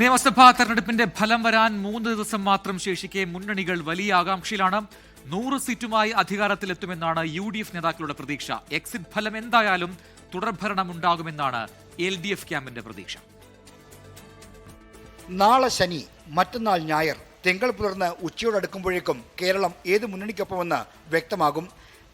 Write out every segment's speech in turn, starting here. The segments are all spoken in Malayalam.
നിയമസഭാ തെരഞ്ഞെടുപ്പിന്റെ ഫലം വരാൻ 3 ദിവസം മാത്രം ശേഷിക്കെ മുന്നണികൾ വലിയ ആകാംക്ഷയിലാണ്. 100 സീറ്റുമായി അധികാരത്തിലെത്തുമെന്നാണ് UDF നേതാക്കളുടെ പ്രതീക്ഷ. എക്സിറ്റ് ഫലം എന്തായാലും തുടർഭരണമുണ്ടാകുമെന്നാണ് LDF ക്യാമ്പിന്റെ പ്രതീക്ഷ. നാളെ ശനി, മറ്റന്നാൾ ഞായർ, തിങ്കൾ പുലർന്ന് ഉച്ചയോടടുക്കുമ്പോഴേക്കും കേരളം ഏത് മുന്നണിക്കൊപ്പമെന്ന് വ്യക്തമാകും.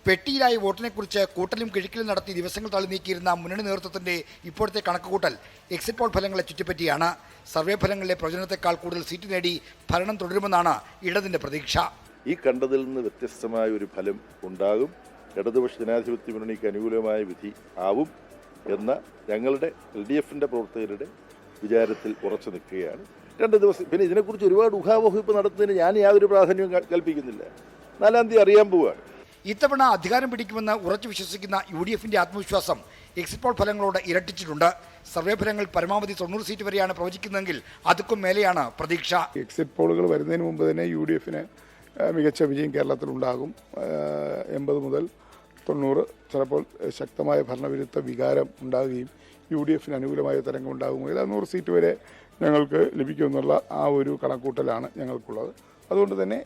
പെട്ടിയിലായി വോട്ടിനെക്കുറിച്ച് കൂട്ടലും കിഴിക്കലും നടത്തി ദിവസങ്ങൾ തള്ളി നീക്കിയിരുന്ന മുന്നണി നേതൃത്വത്തിന്റെ ഇപ്പോഴത്തെ കണക്കുകൂട്ടൽ എക്സിറ്റ് പോൾ ഫലങ്ങളെ ചുറ്റിപ്പറ്റിയാണ്. സർവേ ഫലങ്ങളിലെ പ്രവചനത്തെക്കാൾ കൂടുതൽ സീറ്റ് നേടി ഭരണം തുടരുമെന്നാണ് ഇടതിന്റെ പ്രതീക്ഷ. ഈ കണ്ടതിൽ നിന്ന് വ്യത്യസ്തമായ ഒരു ഫലം ഉണ്ടാകും. ഇടതുപക്ഷ ജനാധിപത്യ മുന്നണിക്ക് അനുകൂലമായ വിധി ആവും എന്ന ഞങ്ങളുടെ LDFന്റെ പ്രവർത്തകരുടെ വിചാരത്തിൽ ഉറച്ചു നിൽക്കുകയാണ്. 2 ദിവസം പിന്നെ ഇതിനെക്കുറിച്ച് ഒരുപാട് ഊഹാപോഹിപ്പ് നടത്തുന്നതിന് ഞാൻ യാതൊരു പ്രാധാന്യവും കൽപ്പിക്കുന്നില്ല. 4-ാം തീയതി അറിയാൻ പോവുകയാണ്. ഇത്തവണ അധികാരം പിടിക്കുമെന്ന് ഉറച്ചു വിശ്വസിക്കുന്ന UDFന്റെ ആത്മവിശ്വാസം എക്സിറ്റ് പോൾ ഫലങ്ങളോട് ഇരട്ടിച്ചിട്ടുണ്ട്. സർവേ ഫലങ്ങൾ പരമാവധി 90 സീറ്റ് വരെയാണ് പ്രവചിക്കുന്നതെങ്കിൽ അതുക്കും മേലെയാണ് പ്രതീക്ഷ. എക്സിറ്റ് പോളുകൾ വരുന്നതിന് മുമ്പ് തന്നെ UDFന് മികച്ച വിജയം കേരളത്തിലുണ്ടാകും. 80 മുതൽ 90, ചിലപ്പോൾ ശക്തമായ ഭരണവിരുദ്ധ വികാരം ഉണ്ടാകുകയും UDFന് അനുകൂലമായ തരംഗം ഉണ്ടാകുമെങ്കിൽ 100 സീറ്റ് വരെ ഞങ്ങൾക്ക് ലഭിക്കുമെന്നുള്ള ആ ഒരു കണക്കൂട്ടലാണ് ഞങ്ങൾക്കുള്ളത്. അതുകൊണ്ട് തന്നെ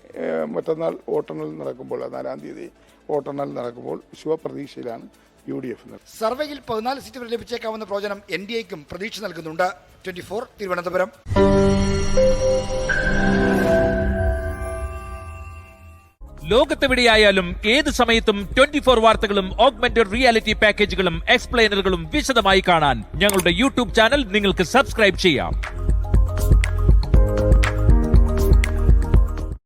മറ്റന്നാൾ വോട്ടെണ്ണൽ നടക്കുമ്പോൾ 4-ാം തീയതി വോട്ടെണ്ണൽ നടക്കുമ്പോൾ ശുഭപ്രതീക്ഷയിലാണ് UDF. സർവേയിൽ 14 സീറ്റ് വരെ ലഭിച്ചേക്കാവുന്ന പ്രവചനം NDAയ്ക്കും പ്രതീക്ഷ നൽകുന്നുണ്ട്. 24 തിരുവനന്തപുരം. ലോകത്തെവിടെയായാലും ഏത് സമയത്തും 24 വാർത്തകളും ഓഗ്മെന്റഡ് റിയാലിറ്റി പാക്കേജുകളും എക്സ്പ്ലെയിനറുകളും വിശദമായി കാണാൻ ഞങ്ങളുടെ YouTube ചാനൽ നിങ്ങൾക്ക് സബ്സ്ക്രൈബ് ചെയ്യാം.